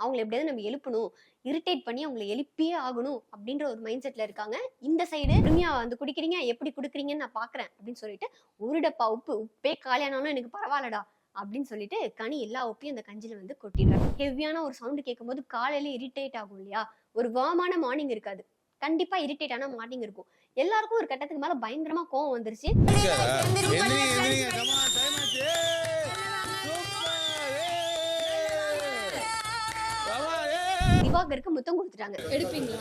அவங்கள எப்படியாவது நம்ம எழுப்பணும், இரிட்டேட் பண்ணி அவங்கள எழுப்பியே ஆகணும் அப்படின்ற ஒரு மைண்ட் செட்ல இருக்காங்க. இந்த சைடு பொறுமையா வந்து குடிக்கிறீங்க, எப்படி குடுக்குறீங்கன்னு நான் பாக்குறேன் அப்படின்னு சொல்லிட்டு, ஒரு டப்பா உப்பு, உப்பே காலியானாலும் எனக்கு பரவாயில்லடா அப்படின்னு சொல்லிட்டு கனி எல்லா உப்பையும் அந்த கஞ்சில வந்து கொட்டிடுறாங்க. ஹெவியான ஒரு சவுண்ட் கேட்கும்போது காலையில இரிட்டேட் ஆகும் இல்லையா? ஒரு வார்மான மார்னிங் இருக்காது, கண்டிப்பா இரிட்டேட் ஆன மார்னிங் இருக்கும். எல்லாருக்கும் ஒரு கட்டத்துக்கு மேல பயங்கரமா கோவம் வந்துருச்சு. திவாகருக்கு முத்தம் கொடுத்துட்டாங்க. எடுப்பீங்களா?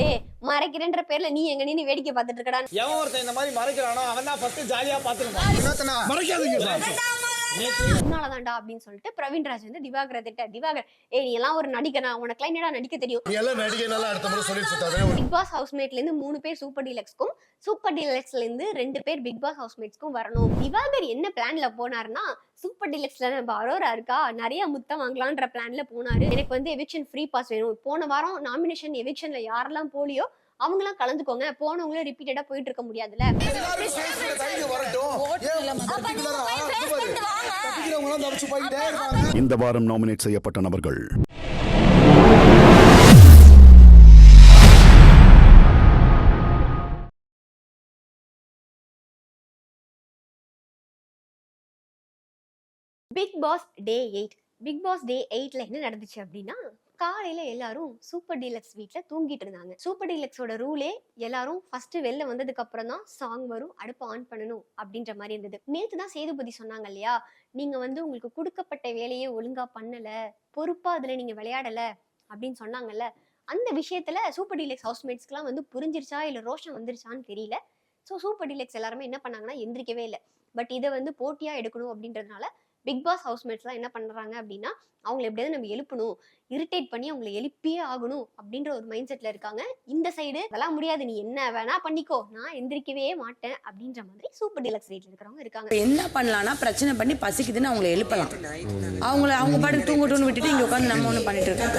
ஏய், மறைக்கிறேன்ற பேர்ல நீ எங்க நின்னு வேடிக்கை பார்த்துட்டு இருக்கடா. எவன் ஒருத்தன் இந்த மாதிரி மறைக்கிறானோ அவன் தான் ஃபர்ஸ்ட் ஜாலியா பாத்துறான். மறைக்காதீங்க சார். உன்னாலதான்டா அப்படின்னு சொல்லிட்டு பிரவீன்ராஜ் வந்து திவாகரை திட்ட. திவாகர், ஏய் நீ எல்லாம் ஒரு நடிகனா, உனக்கு என்னடா நடிக்க தெரியும்? நீ எல்லாம் நடிகனால அடுத்த முறை சொல்லிட்டு பிக் பாஸ் ஹவுஸ்மேட்ல இருந்து 3 பேர் சூப்பர் டீலக்ஸ்க்கும், சூப்பர் டீலக்ஸ்ல இருந்து 2 பேர் பிக் பாஸ் ஹவுஸ்மேட்ஸ்க்கும் வரணும். திவாகர் என்ன பிளான்ல போனாருன்னா, சூப்பர் டீலக்ஸ்ல நம்ம அரோரா இருக்கா, நிறைய முத்தம் வாங்கலான்ற பிளான்ல போனாரு. எனக்கு வந்து எவிக்ஷன் ஃப்ரீ பாஸ் வேணும். போன வாரம் நாமினேஷன் எவிக்ஷன்ல யாரெல்லாம் போலியோ அவங்களாம் கலந்துக்கோங்க, போனவங்களும் ரிப்பீட்டடா போயிட்டு இருக்க முடியாதுல்ல. இந்த வாரம் நாமினேட் செய்யப்பட்ட நபர்கள்: பிக் பாஸ் டே 8. பிக் பாஸ் டே 8ல என்ன நடந்துச்சு அப்படின்னா, காலையில எல்லாரும் சூப்பர் டீலக்ஸ் வீட்ல தூங்கிட்டு இருந்தாங்க. சூப்பர் டீலக்ஸோட ரூலே எல்லாரும் ஃபர்ஸ்ட் வெளில வந்ததுக்கு அப்புறம் தான் சாங் வரும், அடுப்பு ஆன் பண்ணணும் அப்படின்ற மாதிரி இருந்தது. நேத்து தான் சேதுபதி சொன்னாங்க இல்லையா, நீங்க வந்து உங்களுக்கு கொடுக்கப்பட்ட வேலையை ஒழுங்கா பண்ணல, பொறுப்பா அதுல நீங்க விளையாடல அப்படின்னு சொன்னாங்கல்ல. அந்த விஷயத்துல சூப்பர் டீலக்ஸ் ஹவுஸ்மேட்ஸ்க்குலாம் வந்து புரிஞ்சிருச்சா இல்ல ரோஷம் வந்துருச்சான்னு தெரியல. ஸோ சூப்பர் டீலக்ஸ் எல்லாருமே என்ன பண்ணாங்கன்னா எந்திரிக்கவே இல்லை. பட் இதை வந்து போட்டியா எடுக்கணும் அப்படின்றதுனால பிக் பாஸ் ஹவுஸ்மேட்ஸ்லாம் என்ன பண்றாங்க அப்படின்னா, அவங்களை எப்படியாவது நம்ம எழுப்பணும், இரிட்டேட் பண்ணி அவங்களை எழுப்பியே ஆகணும் அப்படின்ற ஒரு மைண்ட் செட்ல இருக்காங்க. இந்த சைடு அதெல்லாம் முடியாது, நீ என்ன வேணா பண்ணிக்கோ, நான் எந்திரிக்கவே மாட்டேன் அப்படின்ற மாதிரி சூப்பர் டீலக்ஸ் வீட்ல இருக்கிறவங்க இருக்காங்க. என்ன பண்ணலாம்னா, பிரச்சனை பண்ணி பசிக்குதுன்னு அவங்களை எழுப்பலாம். அவங்க பாட்டு தூங்கட்டும்னு விட்டுட்டு இங்க உட்காந்து நம்ம ஒண்ணு பண்ணிட்டு இருக்கோம்.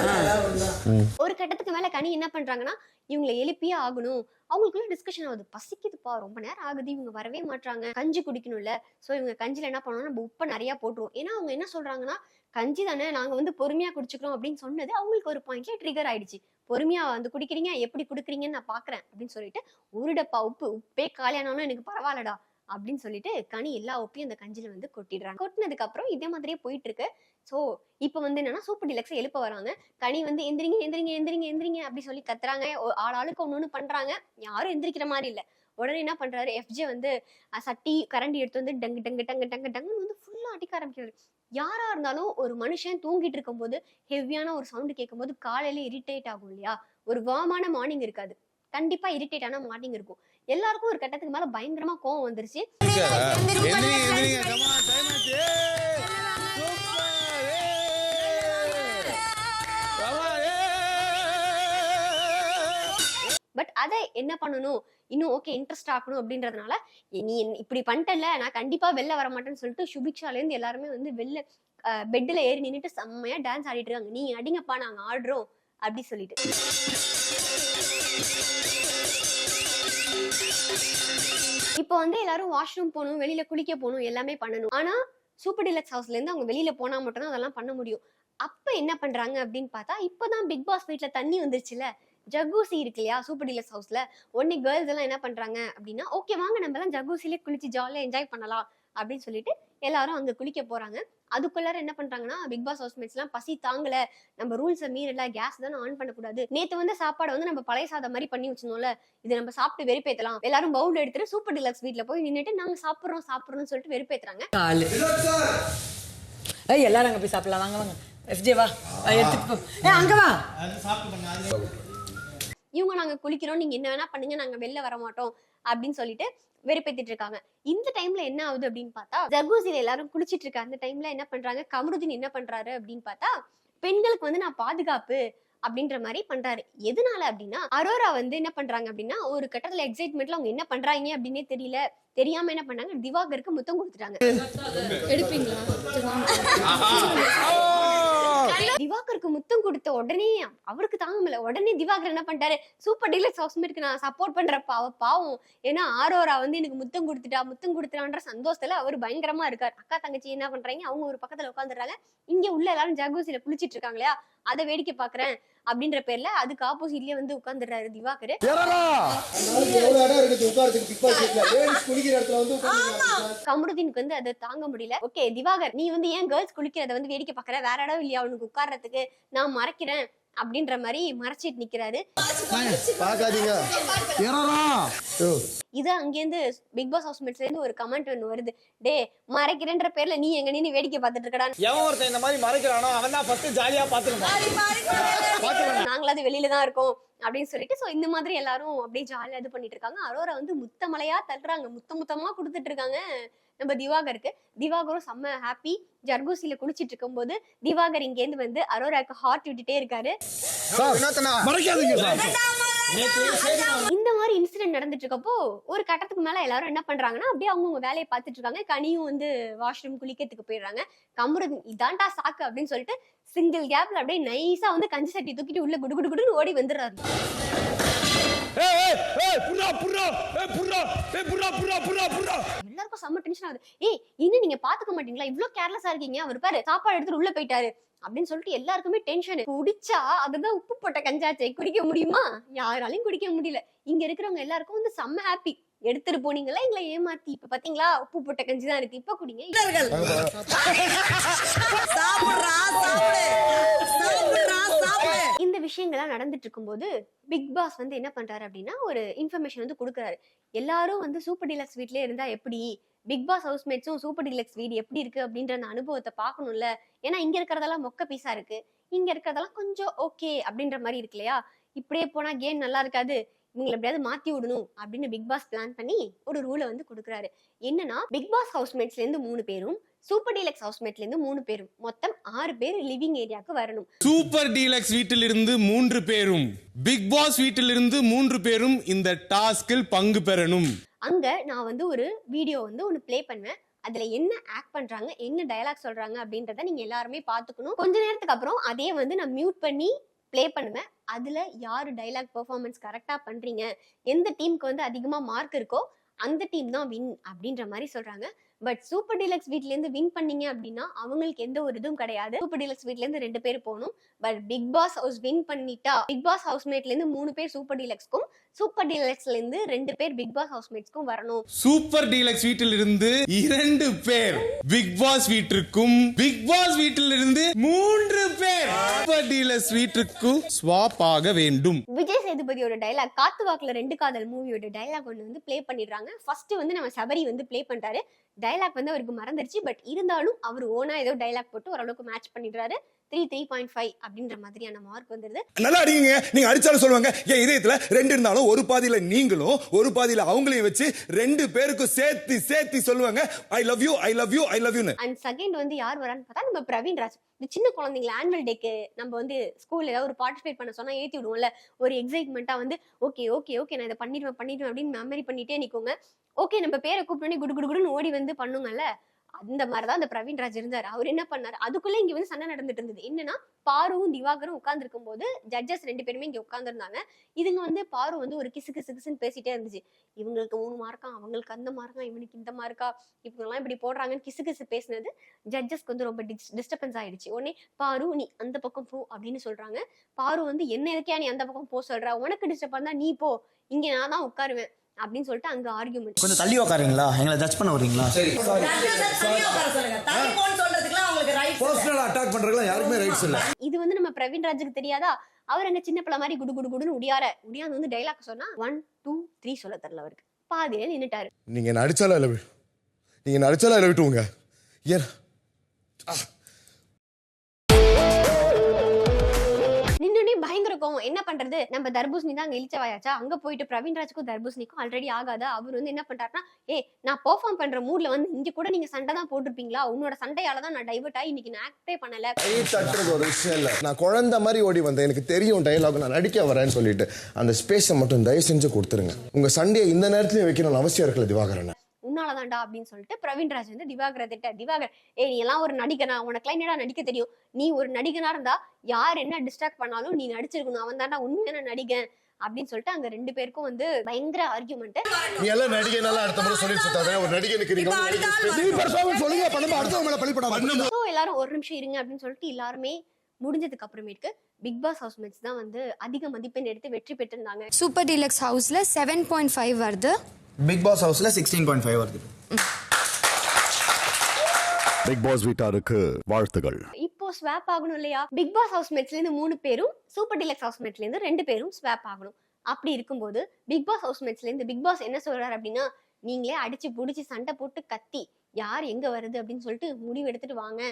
ஒரு கட்டத்துக்கு மேல கனி என்ன பண்றாங்கன்னா, இவங்களை எழுப்பியே ஆகணும். அவங்களுக்குள்ள டிஸ்கஷன் ஆகுது, பசிக்குதுப்பா, ரொம்ப நேரம் ஆகுது, இவங்க வரவே மாட்டாங்க, கஞ்சி குடிக்கணும்ல. சோ இவங்க கஞ்சில என்ன பண்ணணும், நம்ம உப்பை நிறைய போட்டுருவோம். ஏன்னா அவங்க என்ன சொல்றாங்கன்னா, கஞ்சி தானே, நாங்க வந்து பொறுமையா குடிச்சுக்கிறோம் அப்படின்னு சொன்னது அவங்களுக்கு ஒரு பாயிண்ட்ல ட்ரிகர் ஆயிடுச்சு. பொறுமையா வந்து குடிக்கிறீங்க, எப்படி குடுக்குறீங்கன்னு நான் பாக்குறேன் அப்படின்னு சொல்லிட்டு, ஒரு டப்பா உப்பு, உப்பே காலியானாலும் எனக்கு பரவாயில்லடா அப்படின்னு சொல்லிட்டு கனி எல்லா உப்பையும் அந்த கஞ்சில வந்து கொட்டிடுறாங்க. கொட்டினதுக்கு அப்புறம் இதே மாதிரியே போயிட்டு இருக்கு. சோ இப்ப வந்து என்னன்னா, சூப்பர் டீலக்ஸ் எழுப்ப வராங்க. கனி வந்து எந்திரிங்க எந்திரிங்க எந்திரிங்க எந்திரிங்க அப்படி சொல்லி கத்துறாங்க. ஆளுக்கு ஒண்ணு பண்றாங்க, யாரும் எந்திரிக்கிற மாதிரி இல்ல. உடனே என்ன பண்றாரு, எஃப்ஜே வந்து சட்டி கரண்டி எடுத்து வந்து டங்கு டங்கு டங்கு டங்கு டங்குன்னு வந்து ஃபுல்லா அடிக்க ஆரம்பிக்கிறாரு. யாரா இருந்தாலும் ஒரு மனுஷன் தூங்கிட்டு இருக்கும் போது ஹெவியான ஒரு சவுண்ட் கேட்கும் போது காலையில இரிட்டேட் ஆகும் இல்லையா? ஒரு வார்மான மார்னிங் இருக்காது, கண்டிப்பா இரிட்டேட் ஆன மார்னிங் இருக்கும். எல்லாருக்கும் ஒரு கட்டத்துக்கு மேல பயங்கரமா கோவம் வந்துருச்சு. பட் அதை என்ன பண்ணணும், இன்னும் ஓகே இன்ட்ரெஸ்ட் ஆகணும் அப்படின்றதுனால, நீ இப்படி பண்ணிட்டல, நான் கண்டிப்பா வெளில வர மாட்டேன்னு சொல்லிட்டு சுபிக்ஷால இருந்து எல்லாருமே வந்து வெளில பெட்ல ஏறி நின்னுட்டு செம்மையா டான்ஸ் ஆடிட்டு இருக்காங்க. நீ அடிங்கப்பா, நாங்க ஆடுறோம் அப்படி சொல்லிட்டு. இப்போ வந்து எல்லாரும் வாஷ்ரூம் போகணும், வெளியில குளிக்க போகணும், எல்லாமே பண்ணணும். ஆனா சூப்பர் டீலக்ஸ் ஹவுஸ்ல இருந்து அவங்க வெளியில போனா மட்டும் தான் அதெல்லாம் பண்ண முடியும். அப்ப என்ன பண்றாங்க அப்படின்னு பார்த்தா, இப்பதான் பிக் பாஸ் வீட்ல தண்ணி வந்துருச்சுல, ஜக்கூசி இருக்கு இல்லையா சூப்பர் டீலக்ஸ் ஹவுஸ்ல. உடனே கேர்ள்ஸ் எல்லாம் என்ன பண்றாங்க அப்படின்னா, ஓகே வாங்க நம்ம எல்லாம் ஜக்கூசிலே குளிச்சு ஜாலியா என்ஜாய் பண்ணலாம் அப்படின்னு சொல்லிட்டு எல்லாரும் அங்க குளிக்க போறாங்க. அதுக்குள்ளார என்ன பண்றாங்கன்னா, பிக் பாஸ் ஹவுஸ்மேட்ஸ் எல்லாம் பசி தாங்கல, நம்ம ரூல்ஸை மீறல, கேஸ் தானே ஆன் பண்ணக்கூடாது, நேத்து வந்து சாப்பாடு வந்து நம்ம பழைய சாதம் மாதிரி பண்ணி வச்சிருந்தோம்ல, இது நம்ம சாப்பிட்டு வெறுப்பேத்தலாம், எல்லாரும் பவுல் எடுத்துட்டு சூப்பர் டீலக்ஸ் வீட்ல போய் நின்னுட்டு நாங்க சாப்பிடுறோம்னு சொல்லிட்டு வெறுப்பேத்துறாங்க. எல்லாரும் அங்க போய் சாப்பிடலாம், வாங்க வாங்க எஃப்ஜே வா, எடுத்துட்டு போ, அங்க வா. இவங்க நாங்க குளிக்கிறோம், நீங்க என்ன வேணா பண்ணுங்க, நாங்க வெளில வர மாட்டோம் அப்படின்னு சொல்லிட்டு வெறுப்பேத்திட்டு இருக்காங்க. இந்த டைம்ல என்ன ஆகுது அப்படின்னு பார்த்தா, ஜக்கூசில எல்லாரும் குளிச்சிட்டு இருக்க அந்த டைம்ல என்ன பண்றாங்க, கமருதீன் என்ன பண்றாரு அப்படின்னு பார்த்தா, பெண்களுக்கு வந்து நான் பாதுகாப்பு அப்படின்ற மாதிரி பண்றாரு. எதனால அப்படின்னா, அரோரா வந்து என்ன பண்றாங்க அப்படின்னா, ஒரு கட்டத்துல எக்ஸைட்மெண்ட்ல அவங்க என்ன பண்றாங்க அப்படின்னே தெரியல, தெரியாம என்ன பண்ணாங்க, திவாகருக்கு முத்தம் கொடுத்துட்டாங்க. எடுப்பீங்களா? திவாகருக்கு அவருக்கு முத்தம் கொடுத்த உடனே அவருக்கு தாங்க முடியல. உடனே திவாகர் என்ன பண்ணிட்டாரு, சூப்பர் டீலக்ஸ் ஹவுஸ்மேட்க்கு நான் சப்போர்ட் பண்றப்ப அவ பாவம், ஏன்னா ஆரோரா வந்து எனக்கு முத்தம் கொடுத்துட்டான்ற சந்தோஷத்துல அவர் பயங்கரமா இருக்காரு. அக்கா தங்கச்சி என்ன பண்றாங்க, அவங்க ஒரு பக்கத்துல உட்காந்துடுறாங்க, இங்க உள்ள எல்லாரும் ஜக்கூசில குளிச்சிட்டு இருக்காங்க இல்லையா, அதை வேடிக்கை பாக்குறேன் அப்படின்ற பேர்ல அதுக்கு ஆப்போசிட்லயே வந்து உட்காந்துடுறாரு திவாகர். கமருதீனுக்கு வந்து அதை தாங்க முடியல. ஓகே திவாகர், நீ வந்து ஏன் கேர்ள்ஸ் குளிக்கிறத வந்து வேடிக்கை பாக்குற, வேற இடம் இல்லையா அவனுக்கு உட்கார்றதுக்கு, நான் மறைக்கிறேன் அப்படின்ற மாதிரி மறைச்சிட்டு நிக்கிறாரு. இது அங்கேருந்து பிக் பாஸ் ஹவுஸ்மேட்ஸ்ல இருந்து ஒரு கமெண்ட் ஒன்று வருது, டே மறைக்கிறேன்ற பேர்ல நீ எங்க நின்னு வேடிக்கை பார்த்துட்டு இருக்கடா, எவன் ஒருத்தன் இந்த மாதிரி மறைக்கிறானோ அவன் தான் ஃபர்ஸ்ட் ஜாலியா பாத்துருவான், நாங்களாவது வெளியில தான் இருக்கோம் அப்படின்னு சொல்லிட்டு. சோ இந்த மாதிரி எல்லாரும் அப்படியே ஜாலியா இது பண்ணிட்டு இருக்காங்க. அரோரா வந்து முத்தமலையா தள்ளுறாங்க, முத்தமா கொடுத்துட்டு இருக்காங்க நம்ம திவாகருக்கு. திவாகரும் செம்ம ஹாப்பி. ஜர்கூசில குளிச்சிட்டு இருக்கும் போது திவாகர் இங்க இருந்து வந்து அரோராக்கு ஹார்ட் விட்டுட்டே இருக்காரு. இந்த மாதிரி இன்சிடென்ட் நடந்துட்டு இருக்கப்போ ஒரு கட்டத்துக்கு மேல எல்லாரும் என்ன பண்றாங்கன்னா அப்படியே அவங்க வேலையை பார்த்துட்டு இருக்காங்க. கனியும் வந்து வாஷ்ரூம் குளிக்கிறதுக்கு போயிடுறாங்க. கமருதீன் இதான்டா சாக்கு அப்படின்னு சொல்லிட்டு சிங்கிள் கேப்ல அப்படியே நைஸா வந்து கஞ்சி சட்டி தூக்கிட்டு உள்ள குடு குடு குடுன்னு ஓடி வந்துடுறாரு. எல்லாருக்கும் செம்ம டென்ஷன் ஆகுது. ஏய் இன்னும் நீங்க பாத்துக்க மாட்டீங்களா, இவ்ளோ கேர்லெஸ்ஸா இருக்கீங்க, அவர் பாரு சாப்பாடு எடுத்துட்டு உள்ள போயிட்டாரு அப்படின்னு சொல்லிட்டு எல்லாருக்குமே டென்ஷன். குடிச்சா அதுதான் உப்பு போட்ட கஞ்சாச்சே, குடிக்க முடியுமா, யாராலையும் குடிக்க முடியல. இங்க இருக்கிறவங்க எல்லாருக்கும் வந்து செம்ம ஹாப்பி, எடுத்துட்டு போனீங்களா எங்களை ஏமாத்தி, இப்ப பாத்தீங்களா உப்பு போட்ட கஞ்சி தான் இருக்கு, இப்ப குடிங்க. இந்த விஷயங்கள்லாம் நடந்துட்டு இருக்கும்போது பிக் பாஸ் வந்து என்ன பண்றாரு அப்படின்னா ஒரு இன்ஃபர்மேஷன் வந்து கொடுக்குறாரு. எல்லாரும் வந்து சூப்பர் டீலக்ஸ் வீட்லயே இருந்தா எப்படி, பிக் பாஸ் ஹவுஸ்மேட்ஸும் சூப்பர் டீலக்ஸ் வீடு எப்படி இருக்கு அப்படின்ற அந்த அனுபவத்தை பார்க்கணும்ல, ஏன்னா இங்க இருக்கிறதெல்லாம் மொக்க பீஸா இருக்கு, இங்க இருக்கிறதெல்லாம் கொஞ்சம் ஓகே அப்படின்ற மாதிரி இருக்கு இல்லையா, இப்படியே போனா கேம் நல்லா இருக்காது, இவங்களை எப்படியாவது மாத்தி விடணும் அப்படின்னு பிக் பாஸ் பிளான் பண்ணி ஒரு ரூலை வந்து கொடுக்குறாரு. என்னன்னா பிக் பாஸ் ஹவுஸ்மேட்ஸ்ல இருந்து 3 பேரும் சூப்பர் டீலக்ஸ் ஹவுஸ்மேட்ல இருந்து 3 பேரும் மொத்தம் 6 பேர் லிவிங் ஏரியாக்கு வரணும். சூப்பர் டீலக்ஸ் வீட்டிலிருந்து 3 பேரும் பிக் பாஸ் வீட்டிலிருந்து 3 பேரும் இந்த டாஸ்கில் பங்கு பெறணும். அங்க நான் வந்து ஒரு வீடியோ வந்து ஒன்னு ப்ளே பண்ணுவேன், அதுல என்ன ஆக்ட் பண்றாங்க, என்ன டயலாக் சொல்றாங்க அப்படின்றத நீங்க எல்லாருமே பாத்துக்கணும். கொஞ்ச நேரத்துக்கு அப்புறம் அதே வந்து நான் மியூட் பண்ணி ப்ளே பண்ணுவேன். அதுல யாரு டைலாக் பெர்ஃபார்மன்ஸ் கரெக்டா பண்றீங்க, எந்த டீமுக்கு வந்து அதிகமா மார்க் இருக்கோ அந்த டீம் தான் வின் அப்படின்ற மாதிரி சொல்றாங்க. பட் சூப்பர் டீலக்ஸ் வீட்ல இருந்து வின் பண்ணீங்க அப்படின்னா அவங்களுக்கு எந்த ஒரு இதுவும் கிடையாது. சூப்பர் டீலக்ஸ் வீட்ல இருந்து 2 பேர் போகணும். But Bigg Boss house win பண்ணிட்டா பிக் பாஸ் ஹவுஸ்மேட்ல இருந்து 3 பேர் சூப்பர் டீலக்ஸ்க்கும், சூப்பர் டீலக்ஸ்ல இருந்து 2 பேர் பிக் பாஸ் ஹவுஸ்மேட்ஸ்க்கும் வரணும். சூப்பர் டீலக்ஸ் வீட்டிலிருந்து 2 பேர் பிக் பாஸ் வீட்டிற்கும், பிக் பாஸ் வீட்டிலிருந்து 3 பேர் சூப்பர் டீலக்ஸ் வீட்டிற்கும் ஸ்வாப் ஆக வேண்டும். விஜய் சேதுபதியோட டைலாக் காத்து வாக்குல 2 காதல் மூவியோட டைலாக் ஒன்று வந்து ப்ளே பண்ணிடுறாங்க. ஃபர்ஸ்ட் வந்து நம்ம சபரி வந்து ப்ளே பண்றாரு. டைலாக் வந்து அவருக்கு மறந்துருச்சு. பட் இருந்தாலும் அவர் ஓனா ஏதோ டைலாக் போட்டு ஓரளவுக்கு மேட்ச் பண்ணிடுறாரு. 3.5 அப்படின்ற மாதிரியான மார்க் வந்துருது. நல்லா அடிங்க, நீங்க அடிச்சாலும் சொல்லுவாங்க என் இதயத்துல 2 இருந்தாலும் ஒரு பாதியில நீங்களும் ஒரு பாதியில அவங்களையும் வச்சு 2 பேருக்கும் சேர்த்து சொல்லுவாங்க I love you I love you I love you. And second வந்து யார் வரான்னு பார்த்தா நம்ம பிரவீன் ராஜ். இந்த சின்ன குழந்தைங்கள ஆனுவல் டேக்கு நம்ம வந்து ஸ்கூல்ல ஏதாவது ஒரு பார்ட்டிசிபேட் பண்ண சொன்னா ஏத்தி விடுவோம்ல, ஒரு எக்ஸைட்மெண்டா வந்து ஓகே ஓகே ஓகே நான் இதை பண்ணிடுவேன் அப்படின்னு மெமரி பண்ணிட்டே நிக்கோங்க. ஓகே நம்ம பேரை கூப்பிட்டு குடு குடு குடுன்னு ஓடி வந்து பண்ணுங்கல்ல, அந்த மாதிரிதான் அந்த பிரவீன் ராஜ் இருந்தாரு. அவர் என்ன பண்ணாரு, அதுக்குள்ள இங்க வந்து சண்டை நடந்துட்டு இருந்தது. என்னன்னா பாருவும் திவாகரும் உட்கார்ந்து இருக்கும் போது ஜட்ஜஸ் 2 பேருமே இங்க உட்கார்ந்து இருந்தாங்க. இதுங்க வந்து பாரு வந்து ஒரு கிசுன்னு பேசிட்டே இருந்துச்சு. இவங்களுக்கு 3 மார்க்கா, அவங்களுக்கு அந்த மார்க்கா, இவனுக்கு இந்த மார்க்கா, இவங்க எல்லாம் இப்படி போடுறாங்கன்னு கிசு பேசினது ஜட்ஜஸ்க்கு வந்து ரொம்ப டிஸ்டர்பன்ஸ் ஆயிடுச்சு. உடனே பாரு நீ அந்த பக்கம் போ அப்படின்னு சொல்றாங்க. பாரு வந்து என்ன எதுக்கே நீ அந்த பக்கம் போ சொல்ற, உனக்கு டிஸ்டர்பன் தான் நீ போ, இங்க நான் தான் உட்காருவேன் அப்படின்னு சொல்லிட்டு அங்க ஆர்கியூமெண்ட். கொஞ்சம் தள்ளி உட்காருங்களா, எங்களை ஜட்ஜ் பண்ண வரீங்களா? சரி பர்சனல் அட்டாக் பண்றதுலாம் யாருக்குமே ரைட்ஸ் இல்ல. இது வந்து நம்ம பிரவீன் ராஜுக்கு தெரியாதா, அவர் அங்க சின்ன பிள்ளை மாதிரி குடு குடு குடுன்னு உடியாந்து வந்து டைலாக் சொன்னா 1 2 3 சொல்ல தெரியல அவருக்கு. பாதியில நின்னுட்டாரு. நீங்க என்ன அடிச்சாலும் இல்ல விட்டுவுங்க. ஏன் நின்னுனே பயங்கர கோவம். என்ன பண்றது, நம்ம தர்பூசணி தான் அங்க இழிச்சவாயாச்சா, அங்க போயிட்டு பிரவீன் ராஜுக்கும் தர்பூசணிக்கும் ஆல்ரெடி ஆகாதா. அவர் வந்து என்ன பண்றாருன்னா, நான் பெர்ஃபார்ம் பண்ற மூட்ல வந்து இங்க கூட நீங்க சண்டை தான் போட்டிருப்பீங்களா, உன்னோட சண்டையால தான் நான் டைவர்ட் ஆகி இன்னைக்கு நான் ஆக்டே பண்ணல. தட்டுறது ஒரு விஷயம் இல்ல, நான் குழந்தை மாதிரி ஓடி வந்தேன், எனக்கு தெரியும் டைலாக் நான் நடிக்க வரேன்னு சொல்லிட்டு அந்த ஸ்பேஸை மட்டும் தயவு செஞ்சு கொடுத்துருங்க. உங்க சண்டையை இந்த நேரத்துலயும் வைக்கணும்னு அவசியம் இருக்குல்ல திவாகரன். உன்னாலதான்டா அப்படின்னு சொல்லிட்டு பிரவீன்ராஜ் வந்து திவாகரை திவாகர் ஏய் நீ எல்லாம் ஒரு நடிகனா, உனக்குலாம் என்னடா நடிக்க தெரியும், நீ ஒரு நடிகனா இருந்தா யார் என்ன டிஸ்ட்ராக்ட் பண்ணாலும் நீ நடிச்சிருக்கணும், அவன் தான்டா உண்மையான நடிகன் அப்படின்னு சொல்லிட்டு அங்க 2 பேருக்கும் வந்து பயங்கர ஆர்கியூமெண்ட். நீ எல்லாம் நடிகனால அடுத்த முறை சொல்லி சுத்தாத, ஒரு நடிகனுக்கு நீ பெர்ஃபார்மன்ஸ் சொல்லுங்க பண்ணும்போது அடுத்தவங்க மேல பழி போடாம. ஸோ எல்லாரும் ஒரு நிமிஷம் இருங்க அப்படின்னு சொல்லிட்டு எல்லாருமே முடிஞ்சதுக்கு அப்புறமேட்டுக்கு பிக் பாஸ் ஹவுஸ்மேட்ஸ் தான் வந்து அதிக மதிப்பெண் எடுத்து வெற்றி பெற்றிருந்தாங்க. சூப்பர் டீலக்ஸ் ஹவுஸ்ல 7.5 வருது, பிக் பாஸ் ஹவுஸ்ல 16.5 வருது. பிக் பாஸ் வீட்டாருக்கு வாழ்த்துகள். இப்போ ஸ்வாப் ஆகணும் இல்லையா, பிக் பாஸ் ஹவுஸ்மேட்ஸ்ல இருந்து 3 பேரும் சூப்பர் டீலக்ஸ் ஹவுஸ்மேட்ஸ்ல இருந்து 2 பேரும் ஸ்வாப் ஆகணும். அப்படி இருக்கும்போது பிக் பாஸ் ஹவுஸ்மேட்ஸ்ல இருந்து பிக் பாஸ் என்ன சொல்றாரு அப்படின்னா, நீங்களே அடிச்சு புடிச்சு சண்டை போட்டு கத்தி யார் எங்க வருது அப்படின்னு சொல்லிட்டு முடிவு எடுத்துட்டு வாங்க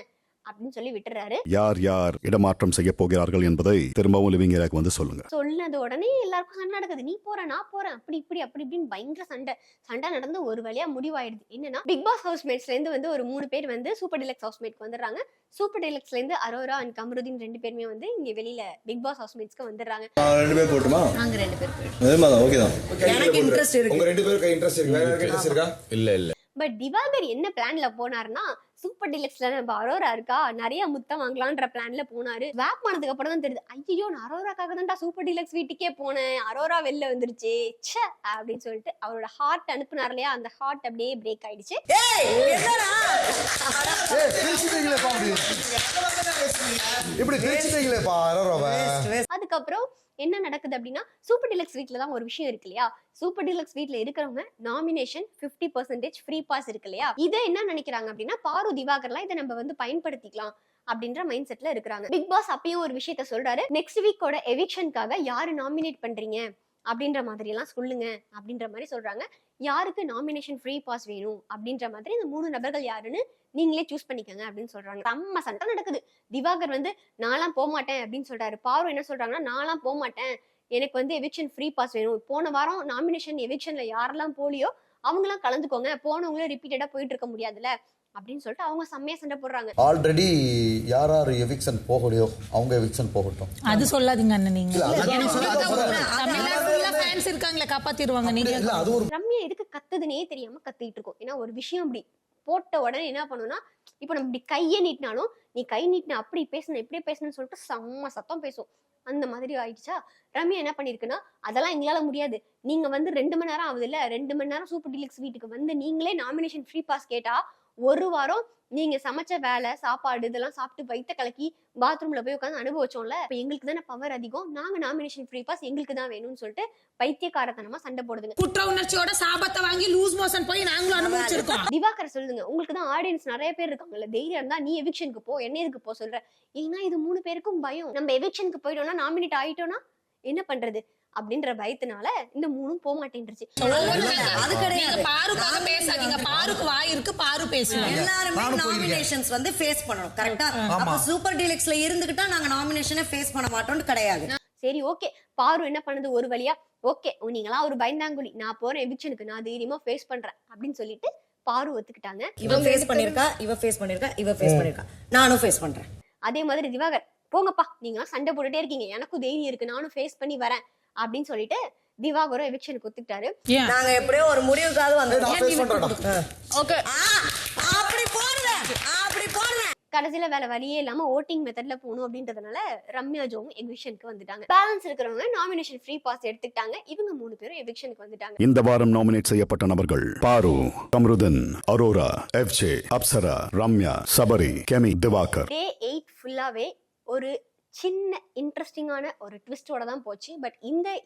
அப்படின்னு சொல்லி விட்டுறாரு. யார் யார் இடமாற்றம் செய்ய போகிறார்கள் என்பதை திரும்பவும் லிவிங் ஏரியாக்கு வந்து சொல்லுங்க. சொன்னது உடனே எல்லாருக்கும் சண்டை நடக்குது, நீ போற நான் போறேன் அப்படி இப்படின்னு பயங்கர சண்டை நடந்து ஒரு வழியா முடிவாயிடுது. என்னன்னா பிக் பாஸ் ஹவுஸ்மேட்ஸ்ல இருந்து வந்து ஒரு 3 பேர் வந்து சூப்பர் டீலக்ஸ் ஹவுஸ்மேட்க்கு வந்துடுறாங்க. சூப்பர் டீலக்ஸ்ல இருந்து அரோரா அண்ட் கமருதீன் 2 பேருமே வந்து இங்க வெளியில பிக் பாஸ் ஹவுஸ்மேட்ஸ்க்கு வந்துடுறாங்க. 2 பேர் போட்டுமா? நாங்க 2 பேர் போயிடும். ஓகே தான். எனக்கு இன்ட்ரெஸ்ட் இருக்கு. உங்க 2 பேருக்கு இன்ட்ரெஸ்ட் இருக்கு. வேற யாருக்கு இன்ட்ரெஸ்ட் இருக்கா? இல்ல. பட் திவாகர் என்ன பிளான்ல போனாருன்னா, சூப்பர் டீலக்ஸ்ல நம்ம அரோரா இருக்கா, நிறைய முத்தம் வாங்கலான்ற பிளான்ல போனாரு. ஸ்வாப் ஆனதுக்கு அப்புறம் தான் தெரியுது, ஐயோ நான் அரோராக்காக தான்டா சூப்பர் டீலக்ஸ் வீட்டுக்கே போனேன், அரோரா வெளில வந்துருச்சு ச்சே அப்படின்னு சொல்லிட்டு அவரோட ஹார்ட் அனுப்புனார் இல்லையா, அந்த ஹார்ட் அப்படியே பிரேக் ஆயிடுச்சு. இப்படி பேசிட்டீங்களேப்பா அரோராவை. அதுக்கப்புறம் என்ன நடக்குது அப்படின்னா, சூப்பர் டீலக்ஸ் வீட்ல தான் ஒரு விஷயம் இருக்கு இல்லையா, சூப்பர் டீலக்ஸ் வீட்ல இருக்கிறவங்க நாமினேஷன் 50% ஃப்ரீ பாஸ் இருக்கு இல்லையா, இதை என்ன நினைக்கிறாங்க அப்படின்னா, பாரு திவாகர்லாம் இதை நம்ம வந்து பயன்படுத்திக்கலாம் அப்படின்ற மைண்ட் செட்ல இருக்கிறாங்க. பிக் பாஸ் அப்பயும் ஒரு விஷயத்த சொல்றாரு, நெக்ஸ்ட் வீக்கோட எவிக்ஷனுக்காக யாரு நாமினேட் பண்றீங்க அப்படின்ற மாதிரி எல்லாம் சொல்லுங்க அப்படின்ற மாதிரி சொல்றாங்க. யாருக்கு நாமினேஷன் ஃப்ரீ பாஸ் வேணும் அப்படின்ற மாதிரி இந்த 3 நபர்கள் யாருன்னு நீங்களே சூஸ் பண்ணிக்கங்க அப்படின்னு சொல்றாங்க. செம்ம சண்டை நடக்குது. திவாகர் வந்து நான்லாம் போக மாட்டேன் அப்படின்னு சொல்றாரு. பாரு என்ன சொல்றாங்கன்னா, நான்லாம் போக மாட்டேன், எனக்கு வந்து எவிக்ஷன் ஃப்ரீ பாஸ் வேணும், போன வாரம் நாமினேஷன் எவிக்ஷன்ல யாரெல்லாம் போலியோ அவங்களாம் கலந்துக்கோங்க, போனவங்களே ரிப்பீட்டடா போயிட்டு இருக்க முடியாதுல்ல அப்படின்னு சொல்லிட்டு அவங்க செம்மையா சண்டை போடுறாங்க. ஆல்ரெடி யார் எவிக்ஷன் போகலையோ அவங்க எவிக்ஷன் போகட்டும். அது சொல்லாதீங்க அண்ணன், நீங்க ஃபேன்ஸ் இருக்காங்களே காப்பாத்திடுவாங்க. நீங்க ரம்யா எதுக்கு கத்துதுனே தெரியாம கத்திட்டு இருக்கோம். ஏன்னா ஒரு விஷயம் அப்படி போட்ட உடனே என்ன பண்ணுனா, இப்போ நம்ம இப்படி கையை நீட்டினாலும் நீ கை நீட்டின அப்படி பேசணும் இப்படி பேசணும்னு சொல்லிட்டு செம்ம சத்தம் பேசும். அந்த மாதிரி ஆயிடுச்சா. ரம்யா என்ன பண்ணிருக்குன்னா, அதெல்லாம் எங்களால முடியாது, நீங்க வந்து 2 மணி நேரம் ஆகுது இல்ல, 2 மணி நேரம் சூப்பர் டீலக்ஸ் வீட்டுக்கு வந்து நீங்களே நாமினேஷன் ஃப்ரீ பாஸ் கேட்டா 1 வாரம் நீங்க சமைச்ச வேலை சாப்பாடு இதெல்லாம் சாப்பிட்டு வயித்த கலக்கி பாத்ரூம்ல போய் உட்காந்து அனுபவிச்சோம்ல, இப்ப எங்களுக்கு தானே பவர் அதிகம், நாங்க நாமினேஷன் ஃப்ரீ பாஸ் எங்களுக்கு தான் வேணும்னு சொல்லிட்டு பைத்தியக்காரத்தனமா சண்டை போடுதுங்க. குற்ற உணர்ச்சியோட சாபத்தை வாங்கி லூஸ் மோஷன் போய் நாங்களும் அனுபவிச்சிருக்கோம். திவாகர் சொல்லுங்க, உங்களுக்கு தான் ஆடியன்ஸ் நிறைய பேர் இருக்காங்கல்ல, தைரியம் இருந்தா நீ எவிக்ஷனுக்கு போ, என்ன எதுக்கு போ சொல்ற, ஏன்னா இது 3 பேருக்கும் பயம், நம்ம எவிக்ஷனுக்கு போயிட்டோம்னா நாமினேட் ஆயிட்டோம்னா என்ன பண்றது அப்படின்ற பயத்தினால இந்த 3ம் போக மாட்டேன்ருச்சு. அது கிடையாது, பாருக்காக பேசாதீங்க, பாருக்கு வாய் இருக்கு, பாரு பேசுங்க. எல்லாருமே நாமினேஷன்ஸ் வந்து ஃபேஸ் பண்ணணும் கரெக்ட்டா. அப்ப சூப்பர் டீலக்ஸ்ல இருந்துகிட்டா நாங்க நாமினேஷனை ஃபேஸ் பண்ண மாட்டோம்னு கிடையாது. சரி ஓகே, பாரு என்ன பண்ணுது ஒரு வழியா, ஓகே நீங்களாம் ஒரு பயந்தாங்குழி, நான் போறேன் எவிக்ஷனுக்கு, நான் தைரியமா ஃபேஸ் பண்றேன் அப்படின்னு சொல்லிட்டு பாரு ஒத்துக்கிட்டாங்க. இவ ஃபேஸ் பண்ணிருக்கா, இவ ஃபேஸ் பண்ணிருக்கா, இவ ஃபேஸ் பண்ணிருக்கா, நானும் ஃபேஸ் பண்றேன். அதே மாதிரி திவாகர், போங்கப்பா நீங்களாம் சண்டை போட்டுட்டே இருக்கீங்க, எனக்கும் தைரியம் இருக்கு, நானும் ஃபேஸ் பண்ணி வரேன் அப்படின்னு சொல்லிட்டு திவாகரும் எவிக்ஷனுக்கு ஒத்துக்கிட்டாரு. நாங்க எப்படியோ ஒரு முடிவுக்காவது வந்தோம். ஓகே அப்படி போடுறேன். கடைசியில வேற வழியே இல்லாம ஓட்டிங் மெத்தட்ல போகணும் அப்படின்றதுனால ரம்யா ஜோவும் எவிக்ஷனுக்கு வந்துட்டாங்க. பேலன்ஸ் இருக்கிறவங்க நாமினேஷன் ஃப்ரீ பாஸ் எடுத்துக்கிட்டாங்க. இவங்க 3 பேரும் எவிக்ஷனுக்கு வந்துட்டாங்க. இந்த வாரம் நாமினேட் செய்யப்பட்ட நபர்கள் பாரு, கமருதன், அரோரா, எஃப்ஜே, அப்சரா, ரம்யா, சபரி, கெமி, திவாகர். டே 8 ஃபுல்லாவே ஒரு சின்ன இன்ட்ரெஸ்டிங்கான ஒரு ட்விஸ்டோட தான் போச்சு. பட்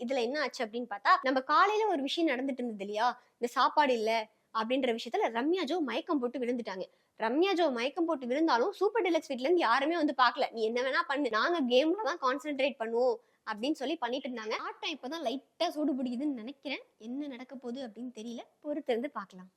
இதுல என்ன ஆச்சு அப்படின்னு பார்த்தா, நம்ம காலையில ஒரு விஷயம் நடந்துட்டு இருந்தது இல்லையா, இந்த சாப்பாடு இல்ல அப்படின்ற விஷயத்துல ரம்யா ஜோ மயக்கம் போட்டு விழுந்துட்டாங்க. ரம்யா ஜோ மயக்கம் போட்டு விழுந்தாலும் சூப்பர் டீலக்ஸ் வீட்ல இருந்து யாருமே வந்து பார்க்கல, நீ என்ன வேணா பண்ணு, நாங்க கேம்ல தான் கான்சென்ட்ரேட் பண்ணுவோம் அப்படின்னு சொல்லி பண்ணிட்டு இருந்தாங்க. ஆட்டம் இப்பதான் லைட்டா சூடு பிடிக்குதுன்னு நினைக்கிறேன். என்ன நடக்க போகுது அப்படின்னு தெரியல, பொறுத்து இருந்து பார்க்கலாம்.